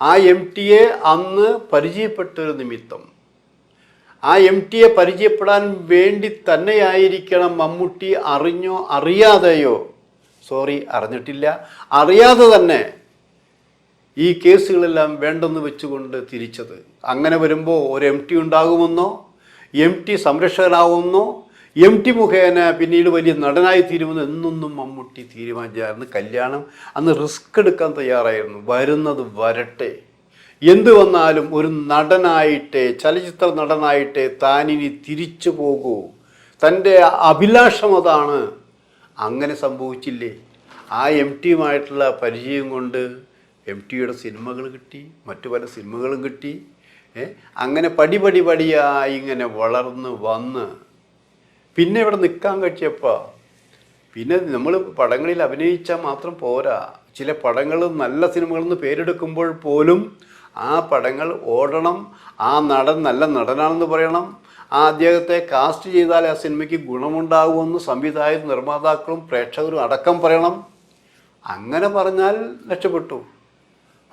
ആ MTയെ അന്ന് പരിചയപ്പെട്ടൊരു നിമിത്തം, ആ MTയെ പരിചയപ്പെടാൻ വേണ്ടി തന്നെയായിരിക്കണം മമ്മൂട്ടി അറിഞ്ഞോ അറിയാതെയോ, അറിഞ്ഞിട്ടില്ല, അറിയാതെ തന്നെ ഈ കേസുകളെല്ലാം വേണ്ടെന്ന് വെച്ചുകൊണ്ട് തിരിച്ചത്. അങ്ങനെ വരുമ്പോൾ ഒരു MT ഉണ്ടാകുമെന്നോ, MT സംരക്ഷകനാകുമെന്നോ, MT മുഖേന പിന്നീട് വലിയ നടനായി തീരുമെന്ന് എന്നൊന്നും മമ്മൂട്ടി തീരുമാനിച്ചായിരുന്നു. കല്യാണം അന്ന് റിസ്ക് എടുക്കാൻ തയ്യാറായിരുന്നു. വരുന്നത് വരട്ടെ, എന്തു വന്നാലും ഒരു നടനായിട്ടേ, ചലച്ചിത്ര നടനായിട്ടേ താനിനി തിരിച്ചു പോകൂ, തൻ്റെ അഭിലാഷം അതാണ്. അങ്ങനെ സംഭവിച്ചില്ലേ? ആ MTയുമായിട്ടുള്ള പരിചയം കൊണ്ട് MTയുടെ സിനിമകൾ കിട്ടി, മറ്റു പല സിനിമകളും കിട്ടി. അങ്ങനെ പടിയായി ഇങ്ങനെ വളർന്ന് വന്ന് പിന്നെ ഇവിടെ നിൽക്കാൻ കഴിച്ചപ്പോൾ, പിന്നെ നമ്മൾ പടങ്ങളിൽ അഭിനയിച്ചാൽ മാത്രം പോരാ. ചില പടങ്ങൾ നല്ല സിനിമകളെന്ന് പേരെടുക്കുമ്പോൾ പോലും ആ പടങ്ങൾ ഓടണം, ആ നടൻ നല്ല നടനാണെന്ന് പറയണം, ആ അദ്ദേഹത്തെ കാസ്റ്റ് ചെയ്താൽ ആ സിനിമയ്ക്ക് ഗുണമുണ്ടാകുമെന്ന് സംവിധായകരും നിർമ്മാതാക്കളും പ്രേക്ഷകരും അടക്കം പറയണം. അങ്ങനെ പറഞ്ഞാൽ രക്ഷപ്പെട്ടു.